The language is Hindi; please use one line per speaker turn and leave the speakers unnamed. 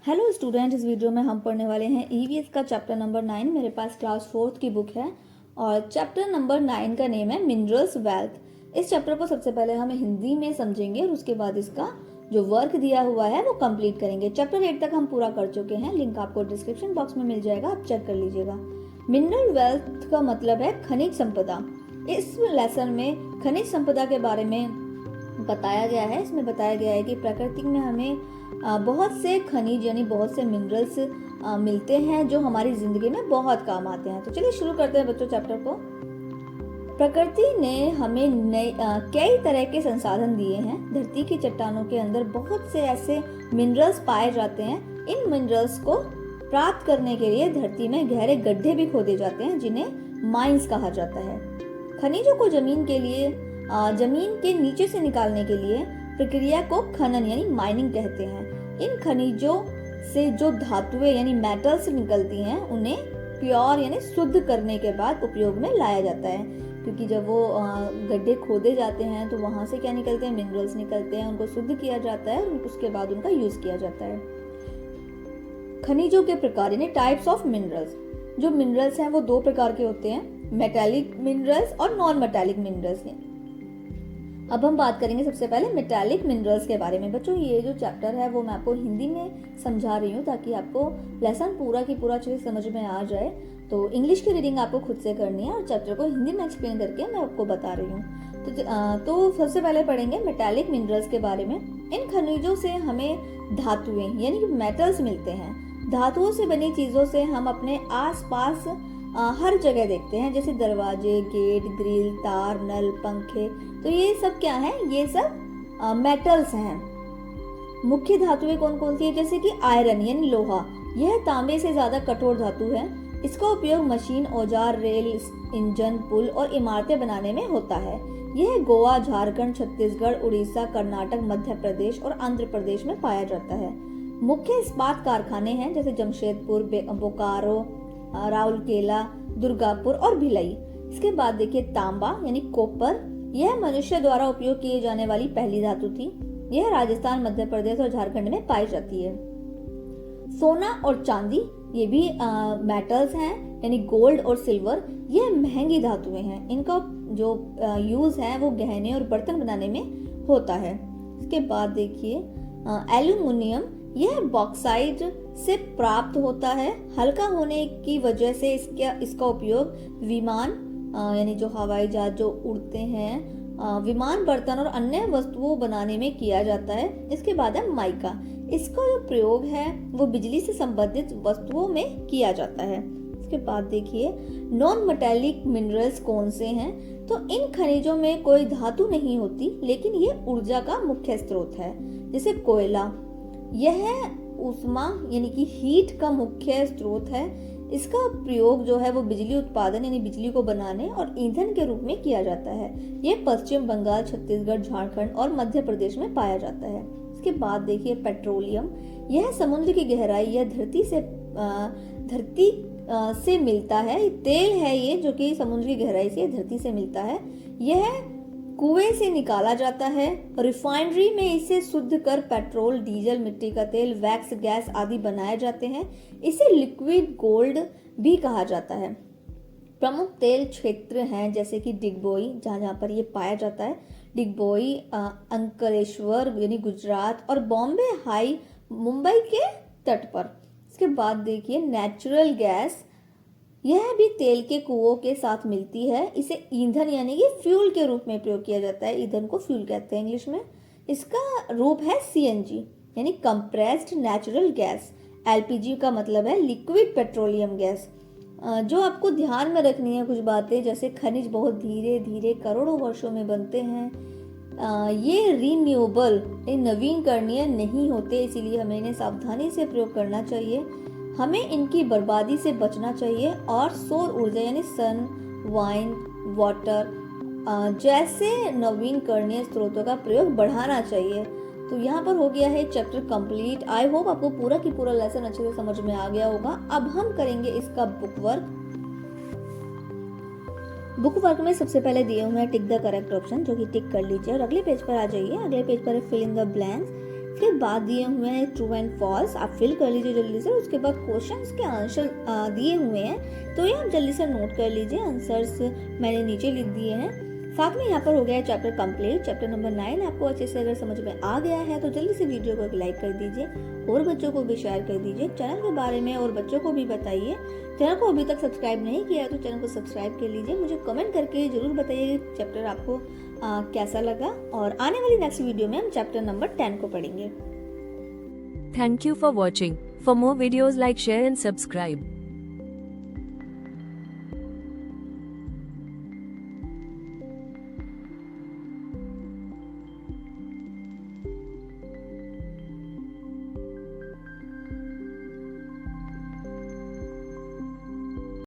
हेलो स्टूडेंट, इस वीडियो में हम पढ़ने वाले हैं ईवीएस का चैप्टर नंबर 9। मेरे पास क्लास 4th की बुक है और चैप्टर नंबर 9 का नेम है मिनरल्स वेल्थ। इस चैप्टर को सबसे पहले हम हिंदी में समझेंगे और उसके बाद इसका जो वर्क दिया हुआ है वो कंप्लीट करेंगे। चैप्टर 8 तक हम पूरा कर चुके हैं, लिंक आपको डिस्क्रिप्शन बॉक्स में मिल जाएगा, आप चेक कर लीजिएगा। मिनरल वेल्थ का मतलब है खनिज संपदा। इस लेसन में खनिज संपदा के बारे में बताया गया है। इसमें बताया गया है कि प्रकृति में हमें बहुत से खनिज यानी बहुत से मिनरल्स मिलते हैं जो हमारी जिंदगी में बहुत काम आते हैं। तो चलिए शुरू करते हैं बच्चों चैप्टर को। प्रकृति ने हमें कई तरह के संसाधन दिए हैं। धरती की चट्टानों के अंदर बहुत से ऐसे मिनरल्स पाए जाते हैं। इन मिनरल्स को प्राप्त करने के लिए धरती में गहरे गड्ढे भी खोदे जाते हैं जिन्हें माइंस कहा जाता है। खनिजों को जमीन के नीचे से निकालने के लिए प्रक्रिया को खनन यानी माइनिंग कहते हैं। इन खनिजों से जो धातुएं यानी मेटल्स निकलती हैं उन्हें प्योर यानी शुद्ध करने के बाद उपयोग में लाया जाता है, क्योंकि जब वो गड्ढे खोदे जाते हैं तो वहां से क्या निकलते हैं, मिनरल्स निकलते हैं। उनको शुद्ध किया जाता है और उसके बाद उनका यूज किया जाता है। खनिजों के प्रकार यानी टाइप्स ऑफ मिनरल्स। जो मिनरल्स हैं वो दो प्रकार के होते हैं, मेटालिक मिनरल्स और नॉन मेटालिक मिनरल्स। अब हम बात करेंगे सबसे पहले मेटालिक मिनरल्स के बारे में। बच्चों ये जो चैप्टर है वो मैं आपको हिंदी में समझा रही हूँ ताकि आपको लेसन पूरा की पूरा अच्छे से समझ में आ जाए। तो इंग्लिश की रीडिंग आपको खुद से करनी है और चैप्टर को हिंदी में एक्सप्लेन करके मैं आपको बता रही हूँ। तो सबसे पहले पढ़ेंगे मेटालिक मिनरल्स के बारे में। इन खनिजों से हमें धातुएं यानी कि मेटल्स मिलते हैं। धातुओं से बनी चीजों से हम अपने आस पास हर जगह देखते हैं, जैसे दरवाजे, गेट, ग्रिल, तार, नल, पंखे। तो ये सब क्या है, ये सब मेटल्स हैं। मुख्य धातुएं कौन कौन सी है, जैसे कि आयरन यानी लोहा। यह तांबे से ज्यादा कठोर धातु है। इसका उपयोग मशीन, औजार, रेल, इंजन, पुल और इमारतें बनाने में होता है। यह गोवा, झारखंड, छत्तीसगढ़, उड़ीसा, कर्नाटक, मध्य प्रदेश और आंध्र प्रदेश में पाया जाता है। मुख्य इस्पात कारखाने हैं जैसे जमशेदपुर, बोकारो, राउरकेला, दुर्गापुर और भिलाई। इसके बाद देखिए तांबा यानी कॉपर। यह मनुष्य द्वारा उपयोग किए जाने वाली पहली धातु थी। यह राजस्थान, मध्य प्रदेश और झारखंड में पाई जाती है। सोना और चांदी ये भी मेटल्स हैं यानी गोल्ड और सिल्वर। यह महंगी धातुएं हैं। इनका जो यूज है वो गहने और बर्तन बनाने में होता है। इसके बाद देखिए एल्यूमिनियम। यह बॉक्साइट से प्राप्त होता है। हल्का होने की वजह से इसका उपयोग विमान यानी जो हवाई जहाज जो उड़ते हैं, विमान, बर्तन और अन्य वस्तुओं बनाने में किया जाता है। इसके बाद है माइका। इसका जो प्रयोग है वो बिजली से संबंधित वस्तुओं में किया जाता है। इसके बाद देखिए नॉन मेटालिक मिनरल्स कौन से हैं। तो इन खनिजों में कोई धातु नहीं होती, लेकिन ये ऊर्जा का मुख्य स्रोत है। जैसे कोयला, यह ऊष्मा यानी कि हीट का मुख्य स्रोत है। इसका प्रयोग जो है वो बिजली उत्पादन यानी बिजली को बनाने और ईंधन के रूप में किया जाता है। यह पश्चिम बंगाल, छत्तीसगढ़, झारखंड और मध्य प्रदेश में पाया जाता है। इसके बाद देखिए पेट्रोलियम। यह समुद्र की गहराई या धरती से मिलता है। तेल है ये जो कि समुद्र की गहराई से धरती से मिलता है। यह कुएं से निकाला जाता है। रिफाइनरी में इसे शुद्ध कर पेट्रोल, डीजल, मिट्टी का तेल, वैक्स, गैस आदि बनाए जाते हैं। इसे लिक्विड गोल्ड भी कहा जाता है। प्रमुख तेल क्षेत्र हैं जैसे कि डिगबोई, जहाँ पर ये पाया जाता है, डिगबोई, अंकलेश्वर यानी गुजरात और बॉम्बे हाई मुंबई के तट पर। इसके बाद देखिए नेचुरल गैस। यह भी तेल के कुओं के साथ मिलती है। इसे ईंधन यानी कि फ्यूल के रूप में प्रयोग किया जाता है। ईंधन को फ्यूल कहते हैं इंग्लिश में। इसका रूप है सीएनजी यानी कंप्रेस्ड नेचुरल गैस। एलपीजी का मतलब है लिक्विड पेट्रोलियम गैस। जो आपको ध्यान में रखनी है कुछ बातें, जैसे खनिज बहुत धीरे धीरे करोड़ों वर्षों में बनते हैं। ये रिन्यूएबल नवीकरणीय नहीं होते, इसीलिए हमें इन्हें सावधानी से प्रयोग करना चाहिए। हमें इनकी बर्बादी से बचना चाहिए और सौर ऊर्जा यानी सन, वाइंड, वाटर जैसे नवीकरणीय स्रोतों का प्रयोग बढ़ाना चाहिए। तो यहाँ पर हो गया है चैप्टर कंप्लीट। आई होप आपको पूरा की पूरा लेसन अच्छे से समझ में आ गया होगा। अब हम करेंगे इसका बुक वर्क। बुक वर्क में सबसे पहले दिए हुए हैं टिक द करेक्ट ऑप्शन, जो कि टिक कर लीजिए और अगले पेज पर आ जाइए। अगले पेज पर है फिल इन द ब्लैंक्स। उसके बाद दिए हुए हैं ट्रू एंड फॉल्स, आप फिल कर लीजिए जल्दी से। उसके बाद क्वेश्चंस के आंसर दिए हुए हैं, तो ये आप जल्दी से नोट कर लीजिए। आंसर्स मैंने नीचे लिख दिए हैं। साथ में यहाँ पर हो गया है चैप्टर कंप्लीट। चैप्टर नंबर 9 आपको अच्छे से अगर समझ में आ गया है तो जल्दी से वीडियो को एक लाइक कर दीजिए और बच्चों को भी शेयर कर दीजिए। चैनल के बारे में और बच्चों को भी बताइए। चैनल को अभी तक सब्सक्राइब नहीं किया है तो चैनल को सब्सक्राइब कर लीजिए। मुझे कमेंट करके जरूर बताइए चैप्टर आपको कैसा लगा, और आने वाली नेक्स्ट वीडियो में हम चैप्टर नंबर 10 को पढ़ेंगे।
Thank you for watching. For more videos, like, share and subscribe.